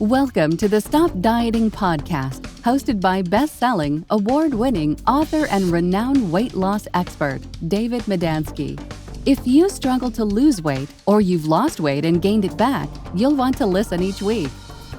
Welcome to the Stop Dieting podcast, hosted by best-selling, award-winning author and renowned weight loss expert, David Medansky. If you struggle to lose weight or you've lost weight and gained it back, you'll want to listen each week.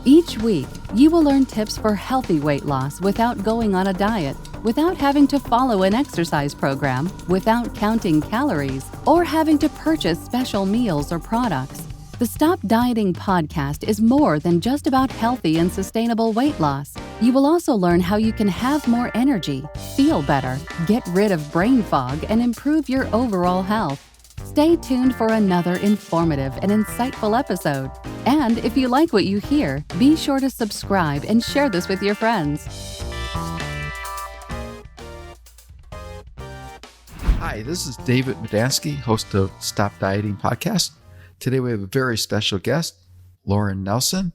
Each week, you will learn tips for healthy weight loss without going on a diet, without having to follow an exercise program, without counting calories, or having to purchase special meals or products. The Stop Dieting podcast is more than just about healthy and sustainable weight loss. You will also learn how you can have more energy, feel better, get rid of brain fog, and improve your overall health. Stay tuned for another informative and insightful episode. And if you like what you hear, be sure to subscribe and share this with your friends. Hi, this is David Medansky, host of Stop Dieting Podcast. Today we have a very special guest, Lauren Nelson.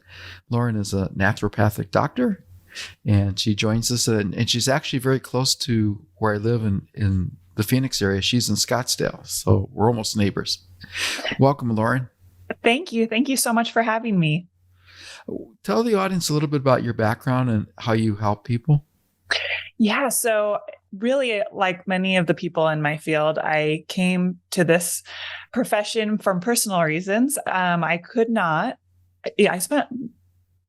Lauren is a naturopathic doctor, and she joins us, and she's actually very close to where I live in the Phoenix area. She's in Scottsdale, so we're almost neighbors. Welcome, Lauren. Thank you. Thank you so much for having me. Tell the audience a little bit about your background and how you help people. Yeah, so really, like many of the people in my field, I came to this profession from personal reasons. I spent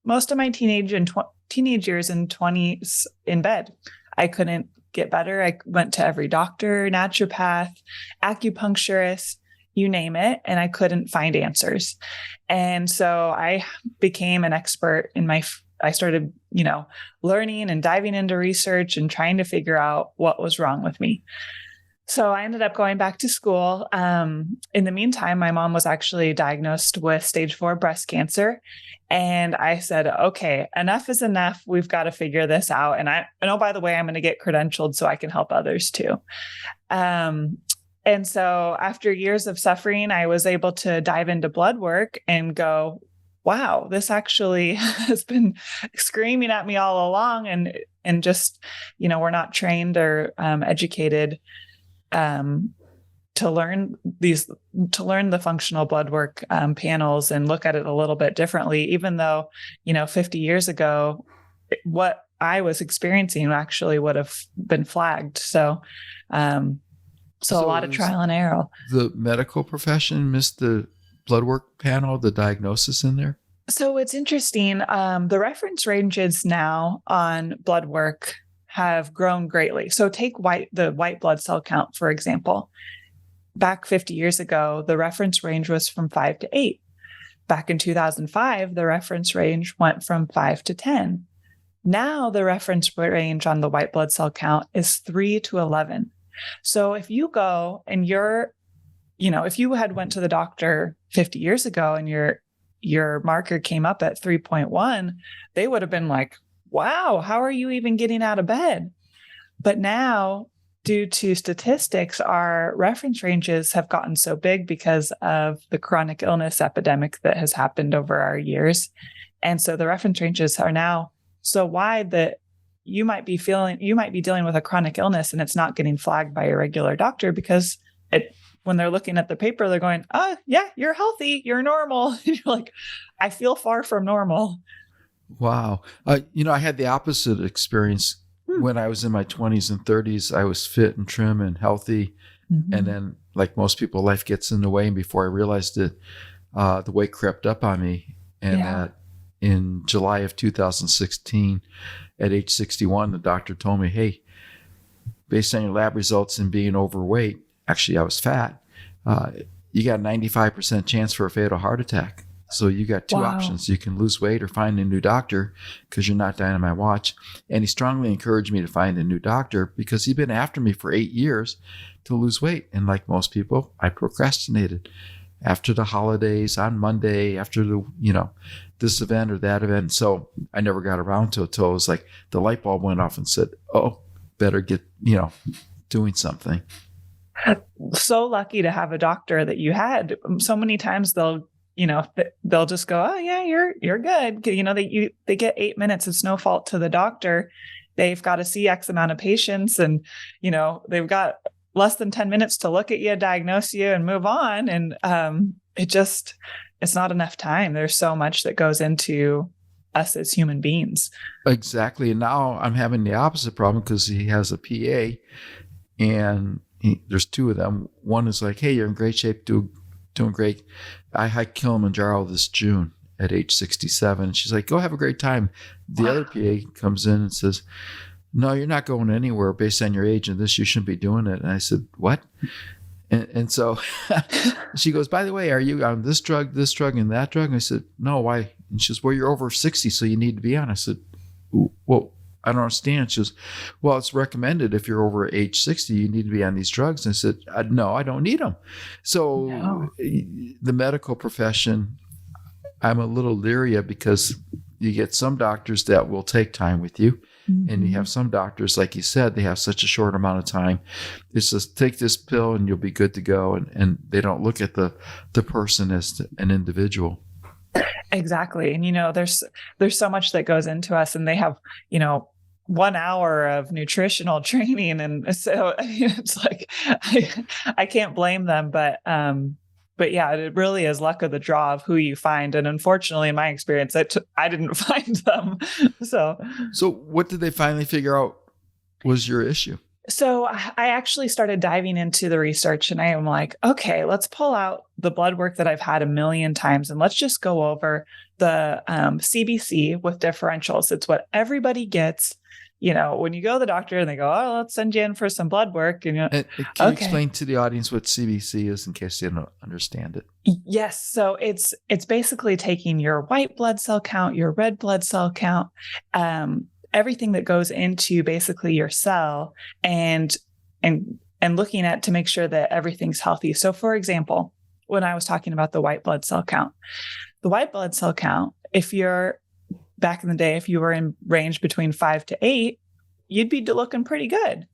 most of my teenage years and 20s in bed. I couldn't get better. I went to every doctor, naturopath, acupuncturist, you name it, and I couldn't find answers. And so I became an expert I started, learning and diving into research and trying to figure out what was wrong with me. So I ended up going back to school. In the meantime, my mom was actually diagnosed with stage 4 breast cancer. And I said, okay, enough is enough. We've got to figure this out. And oh, by the way, I'm going to get credentialed so I can help others too. And so after years of suffering, I was able to dive into blood work and go, wow, this actually has been screaming at me all along. And just, we're not trained or educated to learn the functional blood work panels and look at it a little bit differently, even though, 50 years ago, what I was experiencing actually would have been flagged. So a lot of trial and error. The medical profession missed the blood work panel, the diagnosis in there? So it's interesting. The reference ranges now on blood work have grown greatly. So take the white blood cell count, for example. Back 50 years ago, the reference range was from 5 to 8. Back in 2005, the reference range went from 5 to 10. Now the reference range on the white blood cell count is 3 to 11. So if you go and if you had went to the doctor 50 years ago and your marker came up at 3.1, they would have been like, wow, how are you even getting out of bed? But now, due to statistics, our reference ranges have gotten so big because of the chronic illness epidemic that has happened over our years. And so the reference ranges are now so wide that you might be dealing with a chronic illness and it's not getting flagged by a regular doctor because when they're looking at the paper, they're going, oh, yeah, you're healthy, you're normal. And you're like, I feel far from normal. Wow. I had the opposite experience. When I was in my 20s and 30s, I was fit and trim and healthy. Mm-hmm. And then, like most people, life gets in the way. And before I realized it, the weight crept up on me. And in July of 2016, at age 61, the doctor told me, hey, based on your lab results and being overweight, actually I was fat, you got a 95% chance for a fatal heart attack. So you got two options. You can lose weight or find a new doctor because you're not dying on my watch. And he strongly encouraged me to find a new doctor because he'd been after me for 8 years to lose weight. And like most people, I procrastinated. After the holidays, on Monday, after this event or that event. So I never got around to it until it was like the light bulb went off and said, oh, better get, doing something. So lucky to have a doctor that you had. So many times they'll just go, oh yeah, you're good. They get 8 minutes. It's no fault to the doctor. They've got to see X amount of patients and, they've got less than 10 minutes to look at you, diagnose you and move on. And it's not enough time. There's so much that goes into us as human beings. Exactly. And now I'm having the opposite problem because he has a PA, and there's two of them. One is like, hey, you're in great shape, doing great. I hiked Kilimanjaro this June at age 67. She's like, go have a great time. The other PA comes in and says, no, you're not going anywhere based on your age and this, you shouldn't be doing it. And I said, what? And so she goes, by the way, are you on this drug, and that drug? And I said, no, why? And she goes, well, you're over 60, so you need to be on. I said, well, I don't understand. She goes, well, it's recommended if you're over age 60, you need to be on these drugs. And I said, no, I don't need them. So the medical profession, I'm a little leery of, because you get some doctors that will take time with you. And you have some doctors, like you said, they have such a short amount of time. It's just take this pill and you'll be good to go. And they don't look at the person as an individual. Exactly. And, there's so much that goes into us, and they have, 1 hour of nutritional training. And so it's like, I can't blame them, but yeah, it really is luck of the draw of who you find. And unfortunately, in my experience, I didn't find them. So what did they finally figure out was your issue? So I actually started diving into the research, and I am like, okay, let's pull out the blood work that I've had a million times, and let's just go over the CBC with differentials. It's what everybody gets. When you go to the doctor and they go, oh, let's send you in for some blood work. Can you explain to the audience what CBC is in case they don't understand it? Yes. So it's basically taking your white blood cell count, your red blood cell count, everything that goes into basically your cell, and looking at to make sure that everything's healthy. So for example, when I was talking about the white blood cell count, if you're back in the day, if you were in range between 5 to 8, you'd be looking pretty good.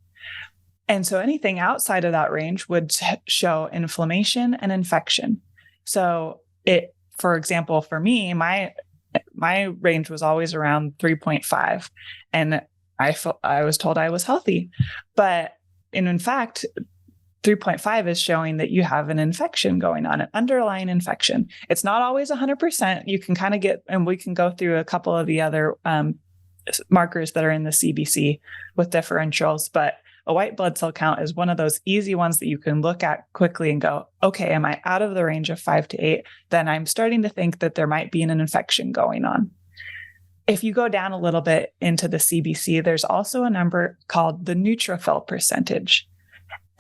And so anything outside of that range would show inflammation and infection. So for example, for me, my range was always around 3.5, and I was told I was healthy, but in fact, 3.5 is showing that you have an infection going on, an underlying infection. It's not always 100%. You can kind of get, and we can go through a couple of the other markers that are in the CBC with differentials, but a white blood cell count is one of those easy ones that you can look at quickly and go, okay, am I out of the range of 5 to 8? Then I'm starting to think that there might be an infection going on. If you go down a little bit into the CBC, there's also a number called the neutrophil percentage.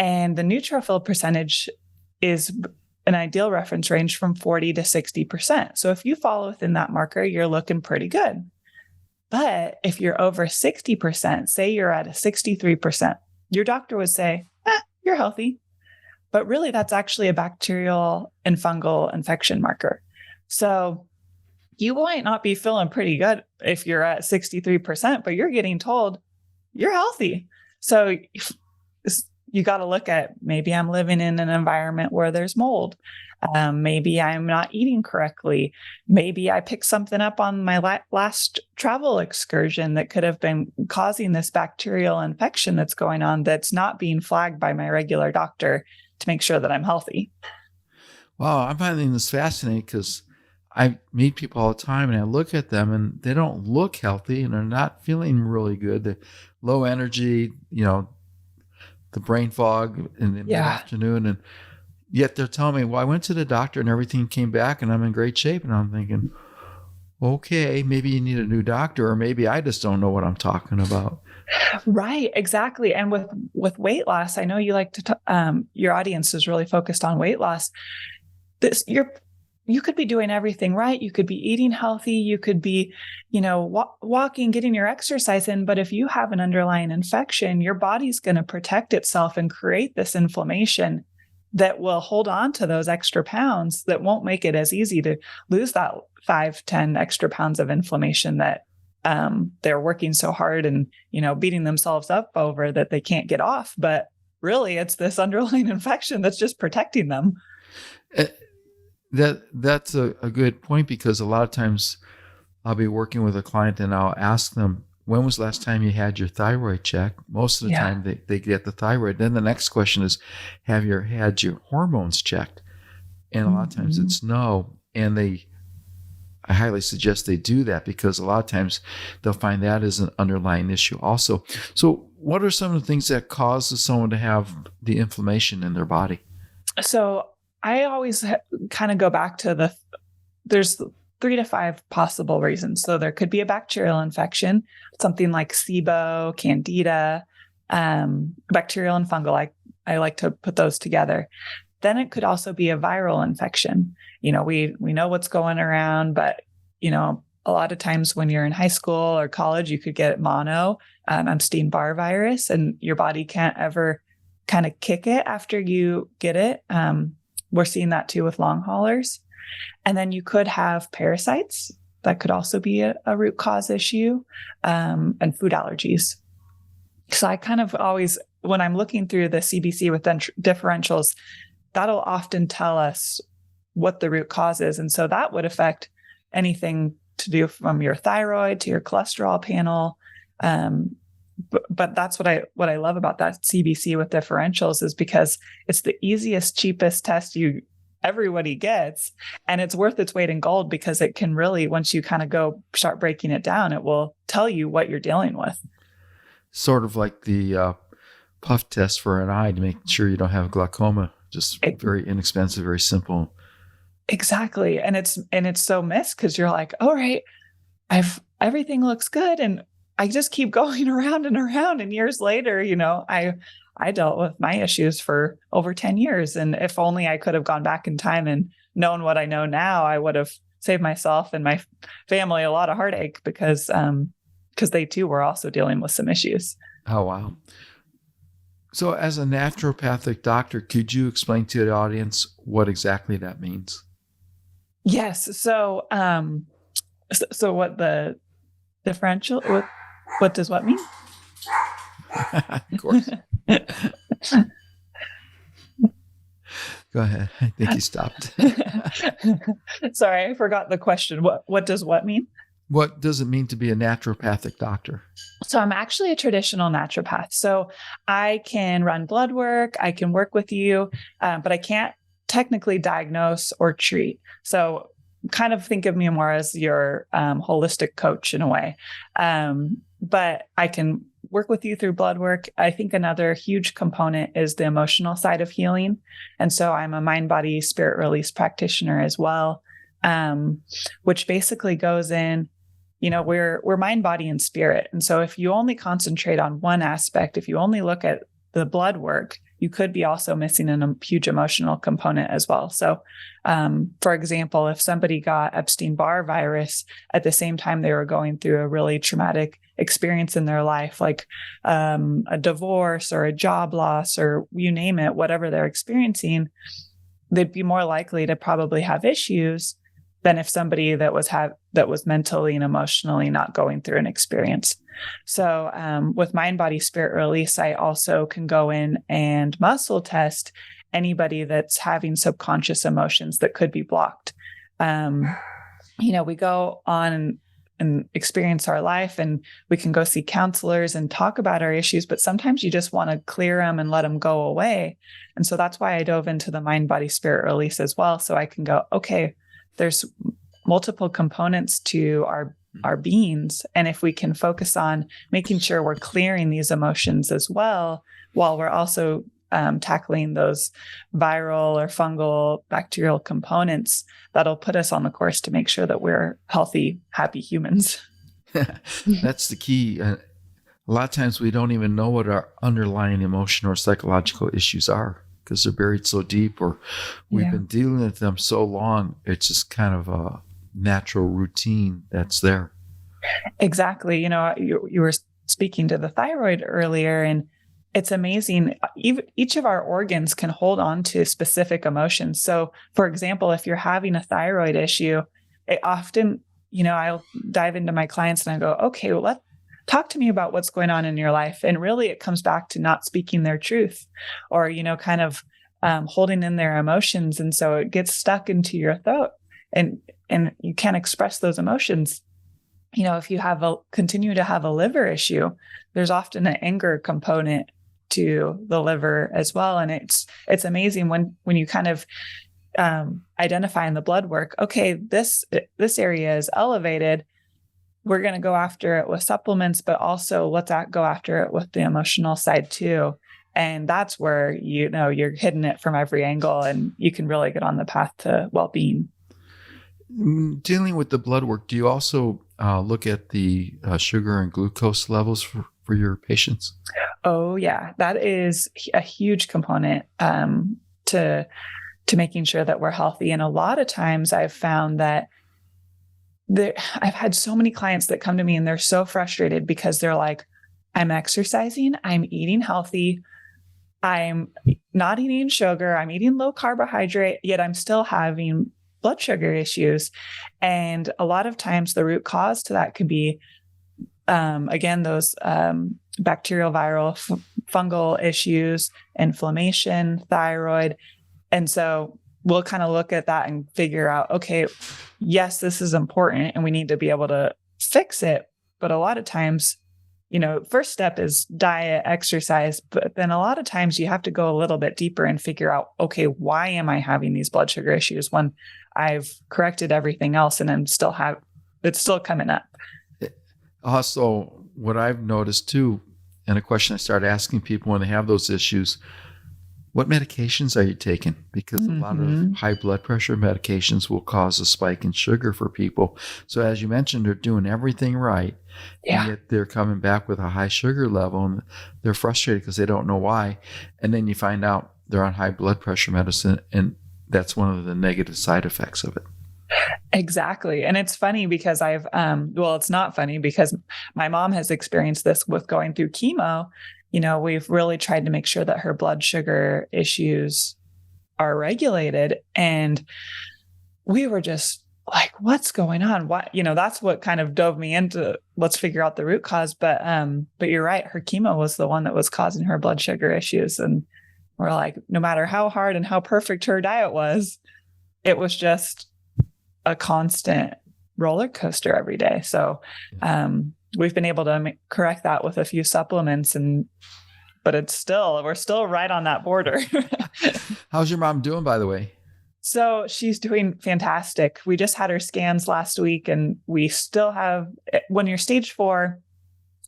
And the neutrophil percentage is an ideal reference range from 40 to 60%. So if you fall within that marker, you're looking pretty good. But if you're over 60%, say you're at a 63%, your doctor would say, you're healthy. But really, that's actually a bacterial and fungal infection marker. So you might not be feeling pretty good if you're at 63%, but you're getting told you're healthy. So you got to look at, maybe I'm living in an environment where there's mold. Maybe I'm not eating correctly. Maybe I picked something up on my last travel excursion that could have been causing this bacterial infection that's going on that's not being flagged by my regular doctor to make sure that I'm healthy. Wow, I'm finding this fascinating because I meet people all the time and I look at them and they don't look healthy and they're not feeling really good. They're low energy, the brain fog in the afternoon, and yet they're telling me, well, I went to the doctor and everything came back and I'm in great shape. And I'm thinking, okay, maybe you need a new doctor, or maybe I just don't know what I'm talking about. Right, exactly. And with weight loss, I know you like to, your audience is really focused on weight loss. You could be doing everything right. You could be eating healthy. You could be, walking, getting your exercise in. But if you have an underlying infection, your body's going to protect itself and create this inflammation that will hold on to those extra pounds, that won't make it as easy to lose that 5, 10 extra pounds of inflammation that they're working so hard and, beating themselves up over that they can't get off. But really, it's this underlying infection that's just protecting them. That's a good point, because a lot of times I'll be working with a client and I'll ask them, when was the last time you had your thyroid checked? Most of the time they get the thyroid. Then the next question is, have you had your hormones checked? And a lot of times it's no. And I highly suggest they do that, because a lot of times they'll find that as an underlying issue also. So what are some of the things that causes someone to have the inflammation in their body? So I always kind of go back to there's 3 to 5 possible reasons. So there could be a bacterial infection, something like SIBO, Candida, bacterial and fungal. I like to put those together. Then it could also be a viral infection. We know what's going around, but, a lot of times when you're in high school or college, you could get mono, Epstein-Barr virus, and your body can't ever kind of kick it after you get it. We're seeing that too with long haulers. And then you could have parasites. That could also be a root cause issue, and food allergies. So I kind of always, when I'm looking through the CBC with differentials, that'll often tell us what the root cause is. And so that would affect anything to do from your thyroid to your cholesterol panel. But that's what I love about that CBC with differentials, is because it's the easiest, cheapest test everybody gets, and it's worth its weight in gold, because it can really, once you kind of start breaking it down, it will tell you what you're dealing with. Sort of like the puff test for an eye to make sure you don't have glaucoma. Just very inexpensive, very simple. Exactly. And it's so missed, because you're like, all right, everything looks good. And I just keep going around and around. And years later, I dealt with my issues for over 10 years. And if only I could have gone back in time and known what I know now, I would have saved myself and my family a lot of heartache, because they too were also dealing with some issues. Oh, wow. So as a naturopathic doctor, could you explain to the audience what exactly that means? Yes. So, so what the differential, what does what mean? Of course. Go ahead. I think you stopped. Sorry, I forgot the question. What does what mean? What does it mean to be a naturopathic doctor? So I'm actually a traditional naturopath. So I can run blood work, I can work with you, but I can't technically diagnose or treat. So kind of think of me more as your holistic coach in a way. But I can work with you through blood work. I think another huge component is the emotional side of healing. And so I'm a mind, body, spirit release practitioner as well, which basically goes in, we're mind, body, and spirit. And so if you only concentrate on one aspect, if you only look at the blood work, you could be also missing a huge emotional component as well. So, for example, if somebody got Epstein-Barr virus at the same time they were going through a really traumatic experience in their life, like a divorce or a job loss or you name it, whatever they're experiencing, they'd be more likely to probably have issues than if somebody that was mentally and emotionally not going through an experience. So with mind, body, spirit release, I also can go in and muscle test anybody that's having subconscious emotions that could be blocked. We go on and experience our life, and we can go see counselors and talk about our issues, but sometimes you just want to clear them and let them go away. And so that's why I dove into the mind, body, spirit release as well. So I can go, okay, there's multiple components to our beings. And if we can focus on making sure we're clearing these emotions as well, while we're also tackling those viral or fungal bacterial components, that'll put us on the course to make sure that we're healthy, happy humans. That's the key. A lot of times we don't even know what our underlying emotional or psychological issues are, because they're buried so deep, or we've been dealing with them so long. It's just kind of a natural routine that's there. Exactly. You were speaking to the thyroid earlier, and it's amazing. Each of our organs can hold on to specific emotions. So, for example, if you're having a thyroid issue, it often, I'll dive into my clients and I go, okay, well, talk to me about what's going on in your life. And really it comes back to not speaking their truth, or, kind of holding in their emotions. And so it gets stuck into your throat, and you can't express those emotions. If you continue to have a liver issue, there's often an anger component to the liver as well. And it's amazing when you kind of identify in the blood work, okay, this area is elevated. We're going to go after it with supplements, but also let's go after it with the emotional side too. And that's where, you're hitting it from every angle and you can really get on the path to well-being. Dealing with the blood work, do you also look at the sugar and glucose levels for your patients? Oh yeah, that is a huge component to making sure that we're healthy. And a lot of times I've found that I've had so many clients that come to me and they're so frustrated because they're like, I'm exercising, I'm eating healthy, I'm not eating sugar, I'm eating low carbohydrate, yet I'm still having blood sugar issues. And a lot of times the root cause to that could be, again, those bacterial, viral, fungal issues, inflammation, thyroid. And so we'll kind of look at that and figure out, okay, yes, this is important and we need to be able to fix it. But a lot of times, first step is diet, exercise. But then a lot of times you have to go a little bit deeper and figure out, okay, why am I having these blood sugar issues when I've corrected everything else and it's still coming up? Also, what I've noticed too, and a question I start asking people when they have those issues, what medications are you taking? Because a lot of high blood pressure medications will cause a spike in sugar for people. So as you mentioned, they're doing everything right. Yeah. And yet they're coming back with a high sugar level and they're frustrated because they don't know why. And then you find out they're on high blood pressure medicine, and that's one of the negative side effects of it. Exactly. And it's funny because it's not funny because my mom has experienced this with going through chemo. We've really tried to make sure that her blood sugar issues are regulated. And we were just like, what's going on? What, that's what kind of dove me into, let's figure out the root cause. But you're right. Her chemo was the one that was causing her blood sugar issues. And we're like, no matter how hard and how perfect her diet was, it was just a constant roller coaster every day. So, we've been able to correct that with a few supplements, but we're still right on that border. How's your mom doing, by the way? So she's doing fantastic. We just had her scans last week, and we still have, when you're stage 4,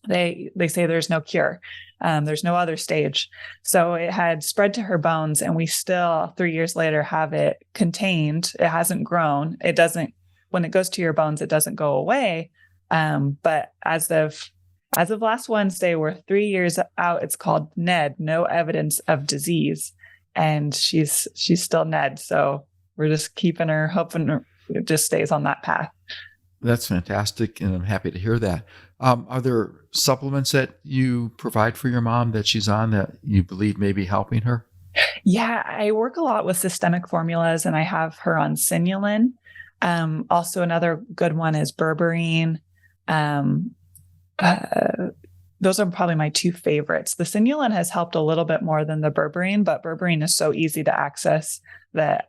they say there's no cure. There's no other stage. So it had spread to her bones, and we still 3 years later have it contained. It hasn't grown. When it goes to your bones, it doesn't go away. But as of last Wednesday, we're 3 years out. It's called NED, no evidence of disease. And she's still NED. So we're just keeping her, hoping it just stays on that path. That's fantastic. And I'm happy to hear that. Are there supplements that you provide for your mom that she's on that you believe may be helping her? Yeah, I work a lot with systemic formulas, and I have her on Sinulin. Also, another good one is berberine. Those are probably my 2 favorites. The Sinulin has helped a little bit more than the berberine, but berberine is so easy to access that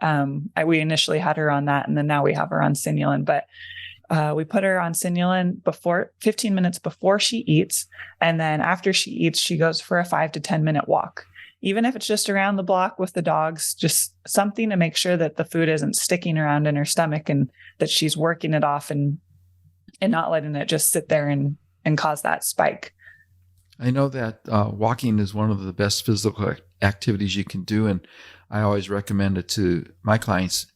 we initially had her on that, and then now we have her on Sinulin. But we put her on Sinulin 15 minutes before she eats, and then after she eats, she goes for a 5 to 10 minute walk. Even if it's just around the block with the dogs, just something to make sure that the food isn't sticking around in her stomach and that she's working it off and not letting it just sit there and cause that spike. I know that walking is one of the best physical activities you can do, and I always recommend it to my clients.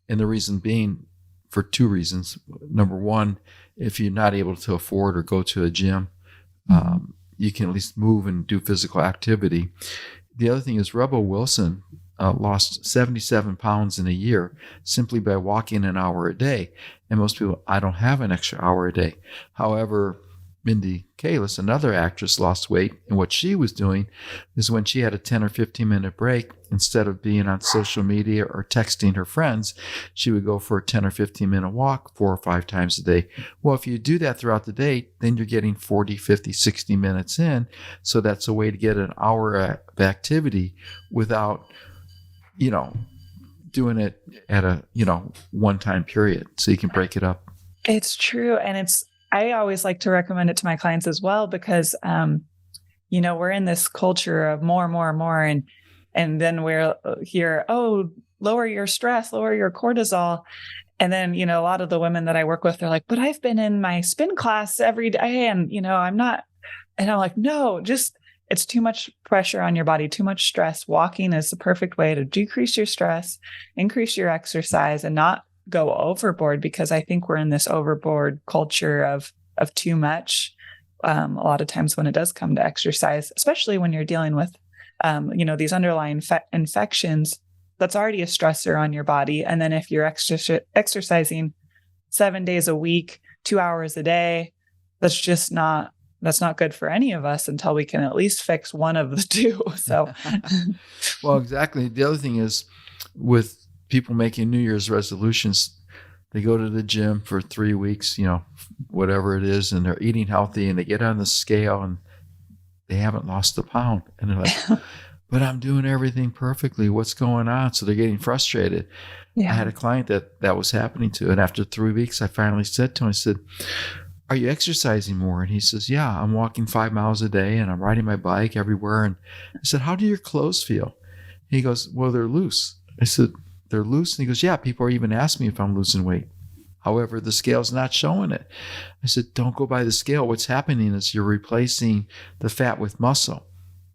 And the reason being for 2 reasons. Number one, if you're not able to afford or go to a gym, you can at least move and do physical activity. The other thing is Rebel Wilson lost 77 pounds in a year simply by walking an hour a day. And most people, I don't have an extra hour a day. However, Mindy Kalis, another actress, lost weight. And what she was doing is when she had a 10 or 15 minute break, instead of being on social media or texting her friends, she would go for a 10 or 15 minute walk 4 or 5 times a day. Well, if you do that throughout the day, then you're getting 40, 50, 60 minutes in. So that's a way to get an hour of activity without, doing it at a, one time period. So you can break it up. It's true. And I always like to recommend it to my clients as well, because, we're in this culture of more, and then we're here, lower your stress, lower your cortisol. And then, a lot of the women that I work with, they're like, but I've been in my spin class every day and, I'm not, and I'm like, no, just, it's too much pressure on your body, too much stress. Walking is the perfect way to decrease your stress, increase your exercise, and not go overboard, because I think we're in this overboard culture of too much. A lot of times when it does come to exercise, especially when you're dealing with, these underlying infections, that's already a stressor on your body. And then if you're exercising 7 days a week, 2 hours a day, that's not good for any of us until we can at least fix one of the two. So, well, exactly. The other thing is, with people making New Year's resolutions, they go to the gym for 3 weeks, whatever it is, and they're eating healthy, and they get on the scale and they haven't lost a pound. And they're like, but I'm doing everything perfectly. What's going on? So they're getting frustrated. Yeah. I had a client that was happening to. And after 3 weeks, I finally said to him, I said, are you exercising more? And he says, yeah, I'm walking 5 miles a day and I'm riding my bike everywhere. And I said, how do your clothes feel? And he goes, well, they're loose. I said, they're loose? And he goes, yeah, people are even asking me if I'm losing weight. However, the scale's not showing it. I said, don't go by the scale. What's happening is you're replacing the fat with muscle.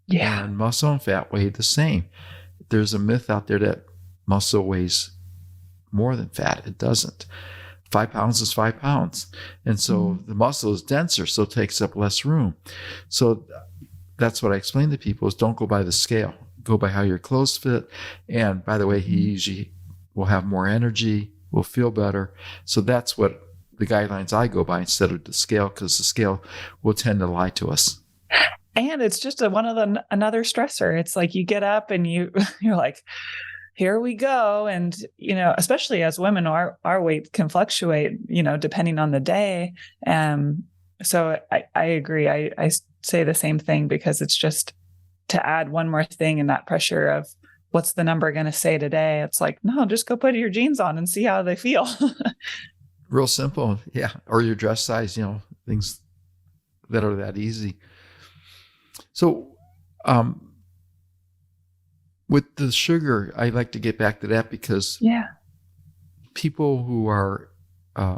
Yeah. And muscle and fat weigh the same. There's a myth out there that muscle weighs more than fat. It doesn't. 5 pounds is 5 pounds. And so the muscle is denser, so it takes up less room. So that's what I explain to people is don't go by the scale. Go by how your clothes fit. And by the way, he usually will have more energy, will feel better. So that's what the guidelines I go by instead of the scale, because the scale will tend to lie to us. And it's just another stressor. It's like you get up and you're like, here we go. And, especially as women, our weight can fluctuate, depending on the day. So I agree. I say the same thing, because it's just to add one more thing in that pressure of what's the number going to say today? It's like, no, just go put your jeans on and see how they feel. Real simple. Yeah. Or your dress size, things that are that easy. So, with the sugar, I like to get back to that because people who are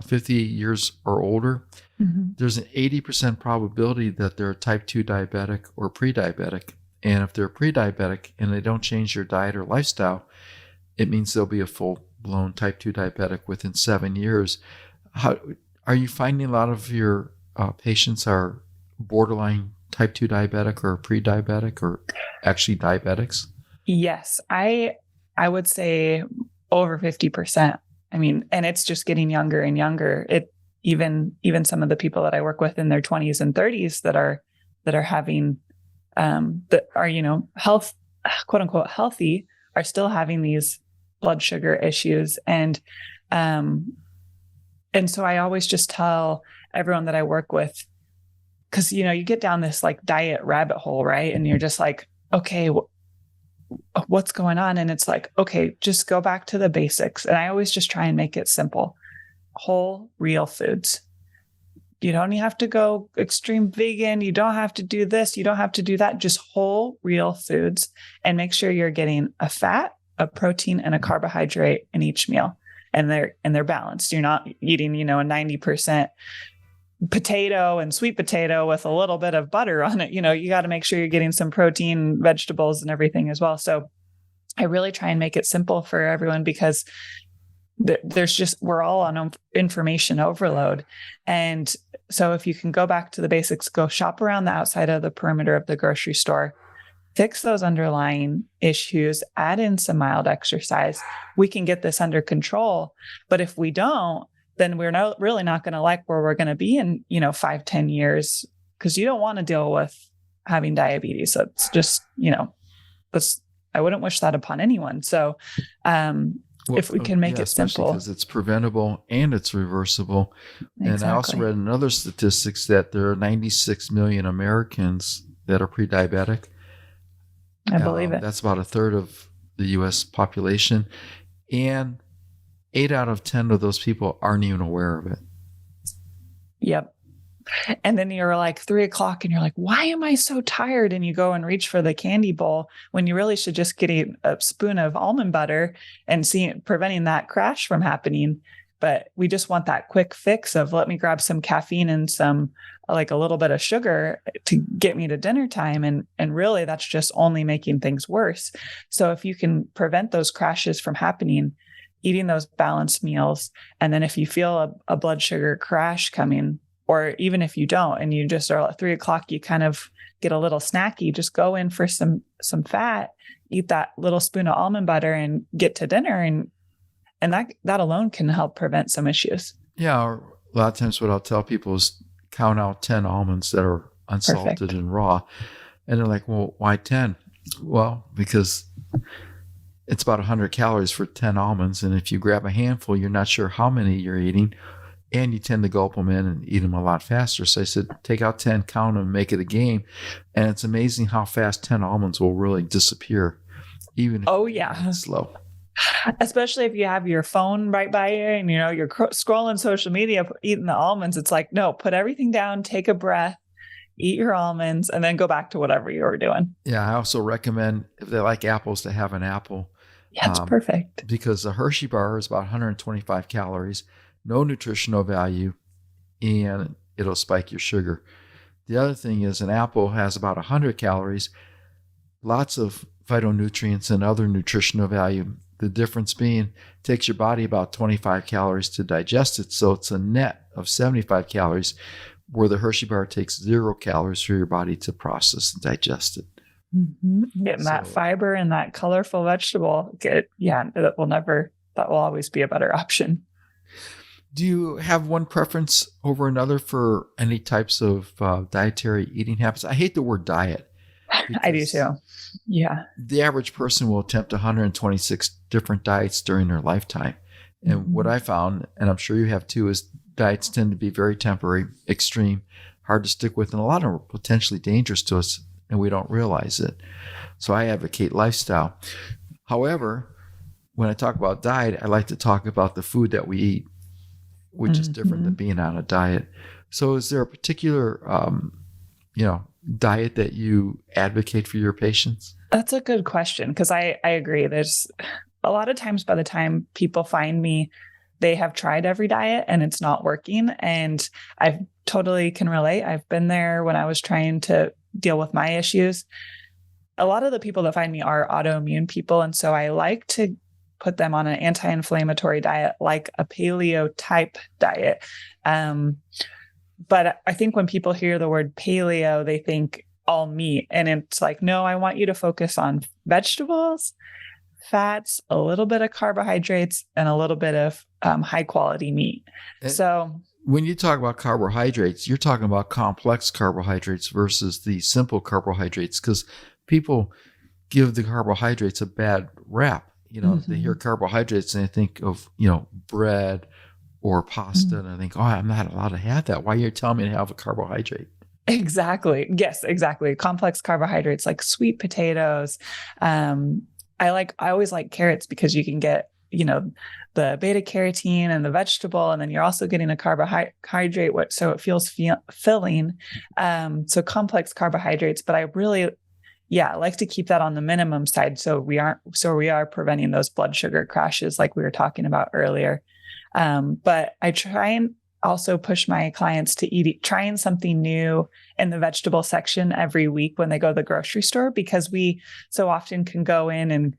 50 years or older, there's an 80% probability that they're type 2 diabetic or pre-diabetic. And if they're pre-diabetic and they don't change their diet or lifestyle, it means they'll be a full-blown type 2 diabetic within 7 years. How are you finding a lot of your patients are borderline type 2 diabetic or pre-diabetic or actually diabetics? Yes, I would say over 50%. I mean, and it's just getting younger and younger. It even some of the people that I work with in their 20s and 30s that are having that are health, quote unquote healthy, are still having these blood sugar issues. And so I always just tell everyone that I work with, because you get down this like diet rabbit hole, right? And you're just like, okay, what's going on? And it's like, okay, just go back to the basics. And I always just try and make it simple. Whole, real foods. You don't have to go extreme vegan. You don't have to do this. You don't have to do that. Just whole, real foods, and make sure you're getting a fat, a protein, and a carbohydrate in each meal. And they're balanced. You're not eating, a 90% potato and sweet potato with a little bit of butter on it. You got to make sure you're getting some protein, vegetables, and everything as well. So I really try and make it simple for everyone, because we're all on information overload. And so if you can go back to the basics, go shop around the outside of the perimeter of the grocery store, fix those underlying issues, add in some mild exercise, we can get this under control. But if we don't, then we're really not going to like where we're going to be in, 5-10 years, because you don't want to deal with having diabetes. So it's just, I wouldn't wish that upon anyone. So, if we can make it simple, because it's preventable and it's reversible. Exactly. And I also read in other statistics that there are 96 million Americans that are pre-diabetic. I believe it. That's about a third of the U.S. population. And 8 out of 10 of those people aren't even aware of it. Yep. And then you're like 3 o'clock and you're like, why am I so tired? And you go and reach for the candy bowl when you really should just get a spoon of almond butter and preventing that crash from happening. But we just want that quick fix of let me grab some caffeine and some like a little bit of sugar to get me to dinner time. And really that's just only making things worse. So if you can prevent those crashes from happening, eating those balanced meals, and then if you feel a blood sugar crash coming, or even if you don't, and you just are at 3 o'clock, you kind of get a little snacky, just go in for some fat, eat that little spoon of almond butter and get to dinner. And that alone can help prevent some issues. Yeah. Or a lot of times what I'll tell people is count out 10 almonds that are unsalted Perfect. and raw. And they're like, well, why 10? Well, because it's about 100 calories for 10 almonds. And if you grab a handful, you're not sure how many you're eating. And you tend to gulp them in and eat them a lot faster. So I said, take out 10, count them, make it a game. And it's amazing how fast 10 almonds will really disappear, even if it's slow. Especially if you have your phone right by you and, you're scrolling social media, eating the almonds. It's like, no, put everything down, take a breath, eat your almonds, and then go back to whatever you were doing. Yeah. I also recommend if they like apples to have an apple. Yeah, it's perfect. Because a Hershey bar is about 125 calories. No nutritional value, and it'll spike your sugar. The other thing is an apple has about 100 calories, lots of phytonutrients and other nutritional value. The difference being it takes your body about 25 calories to digest it. So it's a net of 75 calories, where the Hershey bar takes 0 calories for your body to process and digest it. Mm-hmm. Getting that fiber and that colorful vegetable, that will always be a better option. Do you have one preference over another for any types of dietary eating habits? I hate the word diet. I do too. Yeah. The average person will attempt 126 different diets during their lifetime. And what I found, and I'm sure you have too, is diets tend to be very temporary, extreme, hard to stick with, and a lot of them are potentially dangerous to us, and we don't realize it. So I advocate lifestyle. However, when I talk about diet, I like to talk about the food that we eat, which is different than being on a diet. So is there a particular, diet that you advocate for your patients? That's a good question, because I agree. There's a lot of times by the time people find me, they have tried every diet and it's not working. And I totally can relate. I've been there when I was trying to deal with my issues. A lot of the people that find me are autoimmune people. And so I like to put them on an anti-inflammatory diet, like a paleo type diet. But I think when people hear the word paleo, they think all meat. And it's like, no, I want you to focus on vegetables, fats, a little bit of carbohydrates, and a little bit of high quality meat. So when you talk about carbohydrates, you're talking about complex carbohydrates versus the simple carbohydrates, because people give the carbohydrates a bad rap. They hear carbohydrates and they think of, bread or pasta. And I think, I'm not allowed to have that. Why are you telling me to have a carbohydrate? Exactly. Yes, exactly. Complex carbohydrates like sweet potatoes. I always like carrots because you can get, the beta carotene and the vegetable, and then you're also getting a carbohydrate, so it feels filling. So complex carbohydrates, but I really, like to keep that on the minimum side. So we are preventing those blood sugar crashes like we were talking about earlier. But I try and also push my clients to trying something new in the vegetable section every week when they go to the grocery store, because we so often can go in and,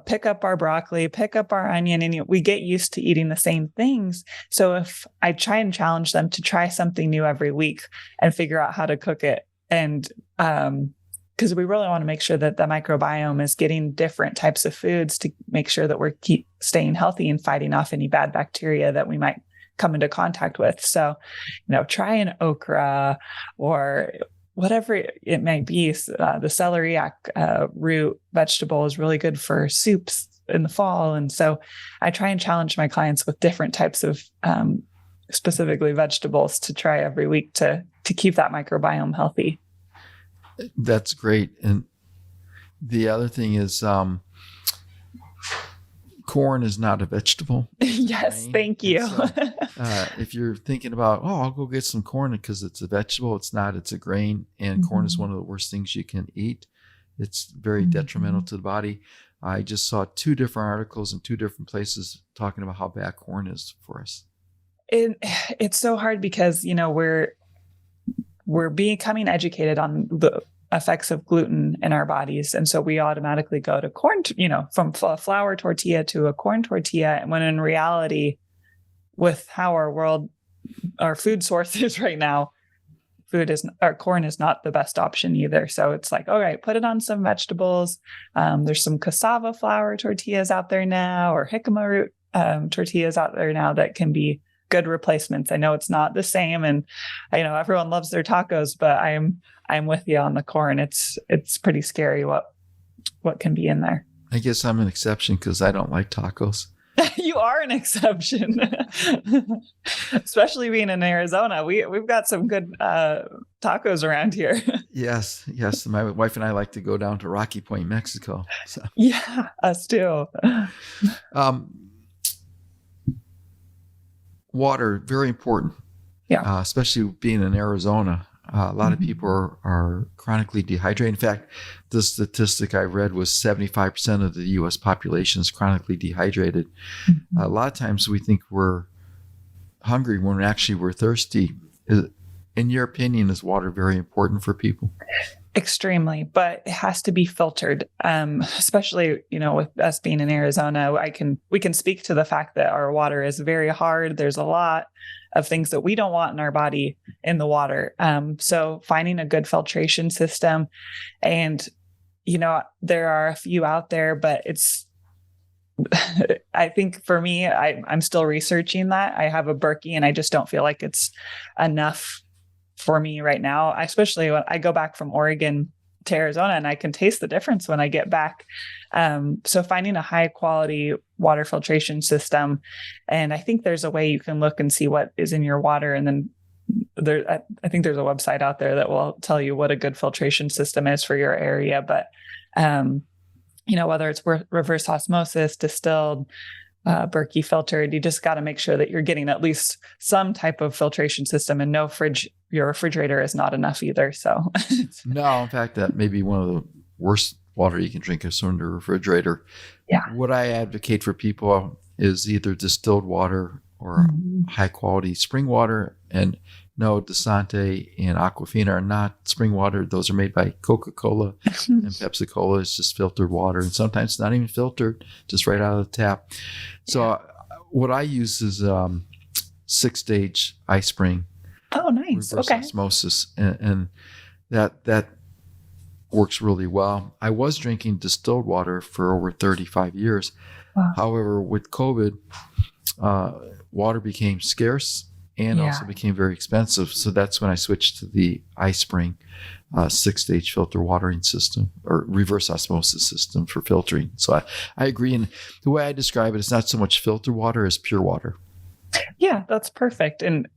pick up our broccoli, pick up our onion, and we get used to eating the same things. So if I try and challenge them to try something new every week and figure out how to cook it, and, because we really want to make sure that the microbiome is getting different types of foods to make sure that we're keep staying healthy and fighting off any bad bacteria that we might come into contact with. So, try an okra or whatever it might be. The celeriac root vegetable is really good for soups in the fall. And so I try and challenge my clients with different types of specifically vegetables to try every week to keep that microbiome healthy. That's great. And the other thing is corn is not a vegetable. Yes, Grain. thank you. So, if you're thinking about, I'll go get some corn because it's a vegetable, it's not, it's a grain. And corn is one of the worst things you can eat. It's very detrimental to the body. I just saw 2 different articles in 2 different places talking about how bad corn is for us. It's so hard because, we're becoming educated on the effects of gluten in our bodies. And so we automatically go to corn, from a flour tortilla to a corn tortilla. And when in reality, with how our food source is right now, corn is not the best option either. So it's like, all right, put it on some vegetables. There's some cassava flour tortillas out there now, or jicama root tortillas out there now that can be good replacements. I know it's not the same, and I know everyone loves their tacos, but I'm with you on the corn. It's pretty scary what can be in there. I guess I'm an exception because I don't like tacos. You are an exception, especially being in Arizona. We've got some good tacos around here. Yes. My wife and I like to go down to Rocky Point, Mexico. So. Yeah, us too. Water, very important. Yeah. Especially being in Arizona. A lot of people are chronically dehydrated. In fact, the statistic I read was 75% of the U.S. population is chronically dehydrated. A lot of times we think we're hungry when actually we're thirsty. In your opinion, is water very important for people? Extremely, but it has to be filtered. Especially, with us being in Arizona, we can speak to the fact that our water is very hard. There's a lot of things that we don't want in our body in the water. So finding a good filtration system, and there are a few out there, but it's. I think for me, I'm still researching that. I have a Berkey, and I just don't feel like it's enough for me right now, especially when I go back from Oregon to Arizona, and I can taste the difference when I get back. So finding a high quality water filtration system. And I think there's a way you can look and see what is in your water. And then I think there's a website out there that will tell you what a good filtration system is for your area. But, whether it's reverse osmosis, distilled, Berkey filtered, you just got to make sure that you're getting at least some type of filtration system, and your refrigerator is not enough either. So no, in fact, that may be one of the worst water you can drink is from the refrigerator. Yeah. What I advocate for people is either distilled water or high quality spring water. And no, Desante and Aquafina are not spring water. Those are made by Coca-Cola and Pepsi-Cola. It's just filtered water. And sometimes it's not even filtered, just right out of the tap. So what I use is 6-stage ice spring. Oh, nice. Reverse Okay. osmosis. And that works really well. I was drinking distilled water for over 35 years. Wow. However, with COVID, water became scarce and also became very expensive. So that's when I switched to the ice spring 6-stage filter watering system, or reverse osmosis system for filtering. So I agree. And the way I describe it, it's not so much filtered water as pure water. Yeah, that's perfect. And,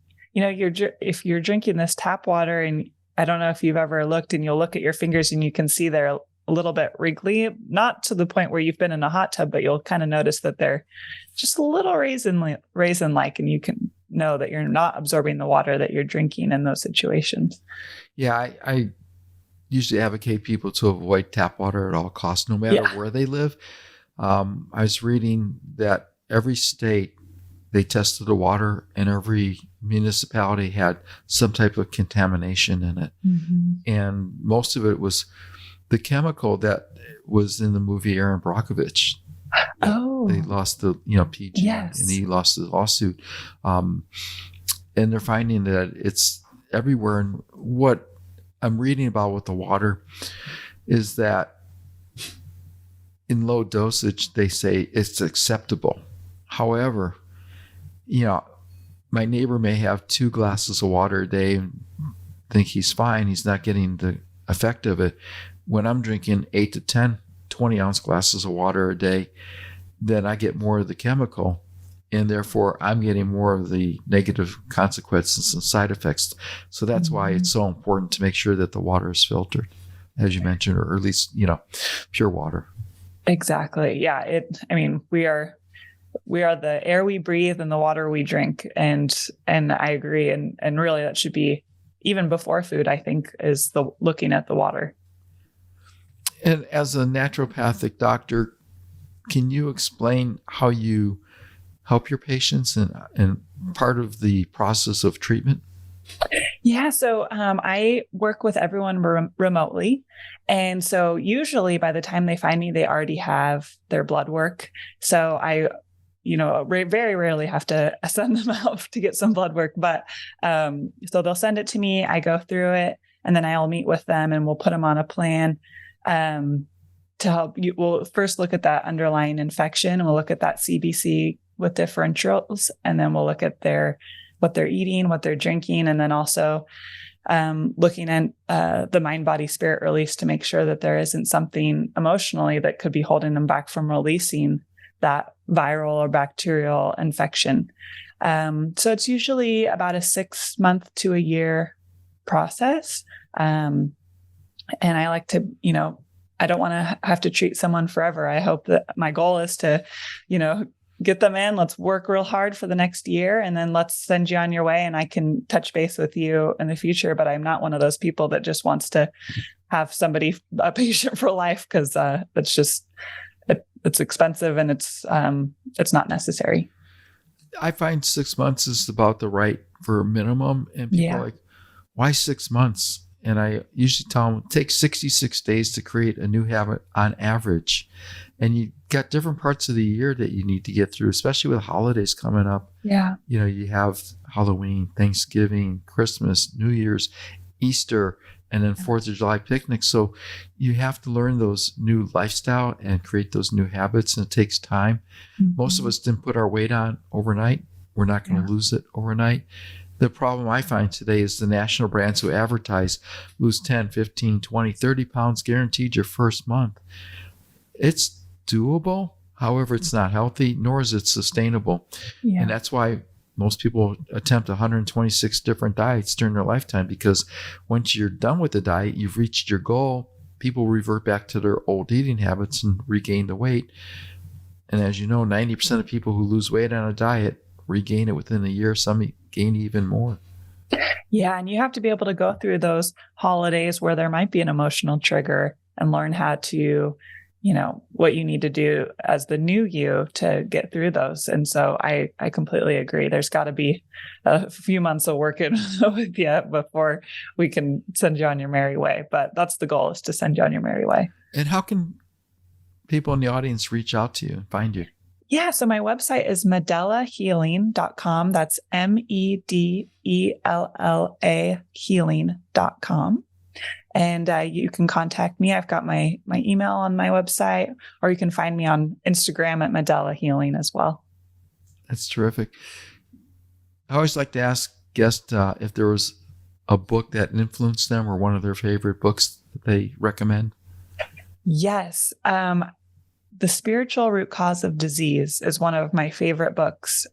if you're drinking this tap water, and I don't know if you've ever looked, and you'll look at your fingers and you can see they're a little bit wriggly, not to the point where you've been in a hot tub, but you'll kind of notice that they're just a little raisin-like, and you can know that you're not absorbing the water that you're drinking in those situations. Yeah, I usually advocate people to avoid tap water at all costs, no matter where they live. I was reading that every state, they tested the water, and every municipality had some type of contamination in it. And most of it was the chemical that was in the movie Aaron Brockovich. They lost the, PG, and he lost the lawsuit. And they're finding that it's everywhere. And what I'm reading about with the water is that in low dosage, they say it's acceptable. However, my neighbor may have 2 glasses of water a day and think he's fine. He's not getting the effect of it. When I'm drinking 8 to 10, 20 ounce glasses of water a day, then I get more of the chemical, and therefore I'm getting more of the negative consequences and side effects. So that's why it's so important to make sure that the water is filtered, as you mentioned, or at least, pure water. Exactly. Yeah. We are we are the air we breathe and the water we drink. And I agree. And really that should be even before food, I think, is the looking at the water. And as a naturopathic doctor, can you explain how you help your patients and part of the process of treatment? Yeah. So I work with everyone remotely. And so usually by the time they find me, they already have their blood work. So I, very rarely have to send them out to get some blood work. But so they'll send it to me. I go through it, and then I'll meet with them and we'll put them on a plan to help you. We'll first look at that underlying infection. We'll look at that CBC with differentials, and then we'll look at what they're eating, what they're drinking, and then also looking at the mind, body, spirit release to make sure that there isn't something emotionally that could be holding them back from releasing that viral or bacterial infection. So it's usually about a 6 month to a year process. And I like to, I don't want to have to treat someone forever. I hope that my goal is to, get them in, let's work real hard for the next year, and then let's send you on your way, and I can touch base with you in the future. But I'm not one of those people that just wants to have a patient for life, because it's just, it's expensive and it's not necessary. I find 6 months is about the right for a minimum. And people are like, why 6 months? And I usually tell them, it takes 66 days to create a new habit on average. And you got different parts of the year that you need to get through, especially with holidays coming up. Yeah. You have Halloween, Thanksgiving, Christmas, New Year's, Easter, and then 4th of July picnics. So you have to learn those new lifestyle and create those new habits, and it takes time. Mm-hmm. Most of us didn't put our weight on overnight. We're not going to lose it overnight. The problem I find today is the national brands who advertise lose 10, 15, 20, 30 pounds guaranteed your first month. It's doable. However, it's not healthy, nor is it sustainable. Yeah. And that's why most people attempt 126 different diets during their lifetime, because once you're done with the diet, you've reached your goal, people revert back to their old eating habits and regain the weight. And as you know, 90% of people who lose weight on a diet regain it within a year. Some gain even more. Yeah. And you have to be able to go through those holidays where there might be an emotional trigger and learn how to, what you need to do as the new you to get through those. And so I completely agree. There's got to be a few months of working with you before we can send you on your merry way. But that's the goal, is to send you on your merry way. And how can people in the audience reach out to you and find you? Yeah. So my website is medellahealing.com. That's MEDELLA healing.com. And you can contact me. I've got my email on my website, or you can find me on Instagram at Medella Healing as well. That's terrific. I always like to ask guests if there was a book that influenced them, or one of their favorite books that they recommend. Yes. The Spiritual Root Cause of Disease is one of my favorite books.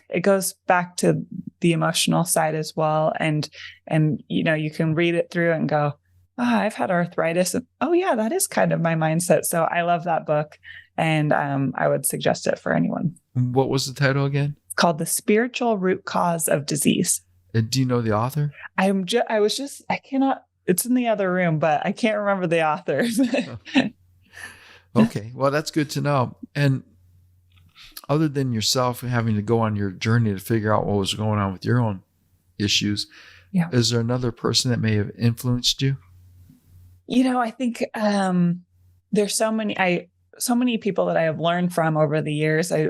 It goes back to the emotional side as well. And you can read it through and go, I've had arthritis. And, oh yeah, that is kind of my mindset. So I love that book. And I would suggest it for anyone. What was the title again? It's called The Spiritual Root Cause of Disease. And do you know the author? I cannot, it's in the other room, but I can't remember the author. Okay. Well, that's good to know. And other than yourself having to go on your journey to figure out what was going on with your own issues, is there another person that may have influenced you? I think there's so many people that I have learned from over the years. I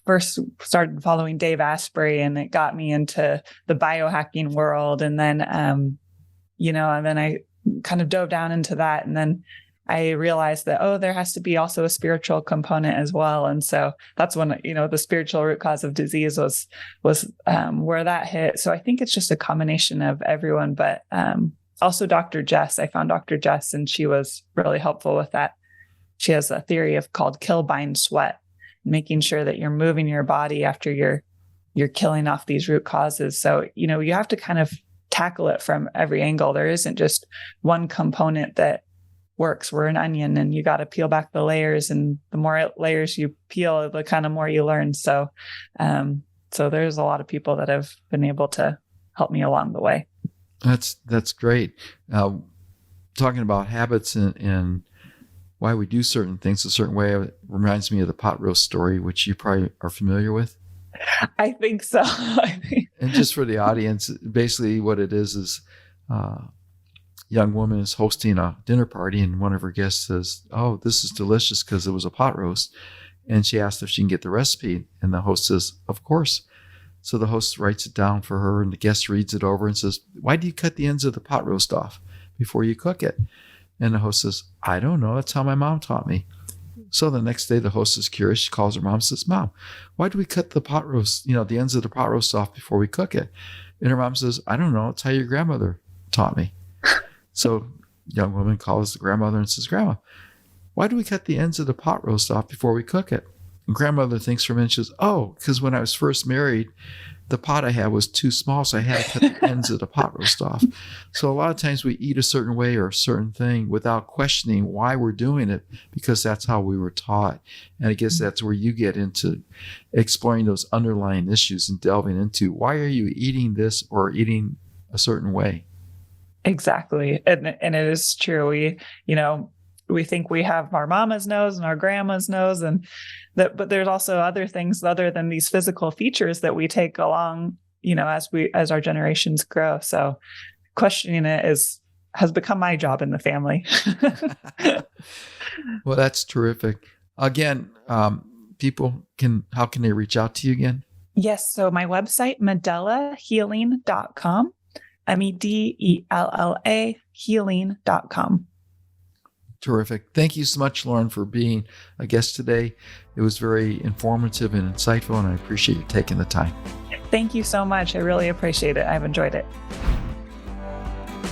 first started following Dave Asprey, and it got me into the biohacking world. And then, and then I kind of dove down into that. And then I realized that, there has to be also a spiritual component as well. And so that's when, the spiritual root cause of disease was where that hit. So I think it's just a combination of everyone, but also Dr. Jess. I found Dr. Jess, and she was really helpful with that. She has a theory called kill, bind, sweat, making sure that you're moving your body after you're killing off these root causes. So, you have to kind of tackle it from every angle. There isn't just one component that works. We're an onion, and you got to peel back the layers, and the more layers you peel, the kind of more you learn. So, so there's a lot of people that have been able to help me along the way. That's great. Talking about habits and why we do certain things a certain way, it reminds me of the pot roast story, which you probably are familiar with. I think so. And just for the audience, basically what it is young woman is hosting a dinner party, and one of her guests says, "Oh, this is delicious," because it was a pot roast. And she asked if she can get the recipe. And the host says, "Of course." So the host writes it down for her, and the guest reads it over and says, "Why do you cut the ends of the pot roast off before you cook it?" And the host says, "I don't know. That's how my mom taught me." So the next day, the host is curious. She calls her mom and says, "Mom, why do we cut the pot roast, the ends of the pot roast off before we cook it?" And her mom says, "I don't know. It's how your grandmother taught me." So young woman calls the grandmother and says, "Grandma, why do we cut the ends of the pot roast off before we cook it?" And grandmother thinks for a minute. She says, "Oh, because when I was first married, the pot I had was too small, so I had to cut the ends of the pot roast off." So a lot of times we eat a certain way or a certain thing without questioning why we're doing it, because that's how we were taught. And I guess that's where you get into exploring those underlying issues and delving into, why are you eating this or eating a certain way? Exactly. And it is true. We think we have our mama's nose and our grandma's nose, but there's also other things other than these physical features that we take along, as our generations grow. So questioning it has become my job in the family. Well, that's terrific. Again, how can they reach out to you again? Yes. So my website, medellahealing.com, MEDELLA healing.com. Terrific. Thank you so much, Lauren, for being a guest today. It was very informative and insightful, and I appreciate you taking the time. Thank you so much. I really appreciate it. I've enjoyed it.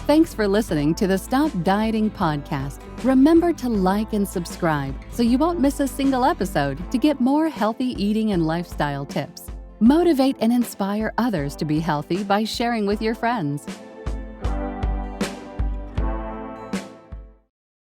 Thanks for listening to the Stop Dieting podcast. Remember to like and subscribe so you won't miss a single episode to get more healthy eating and lifestyle tips. Motivate and inspire others to be healthy by sharing with your friends.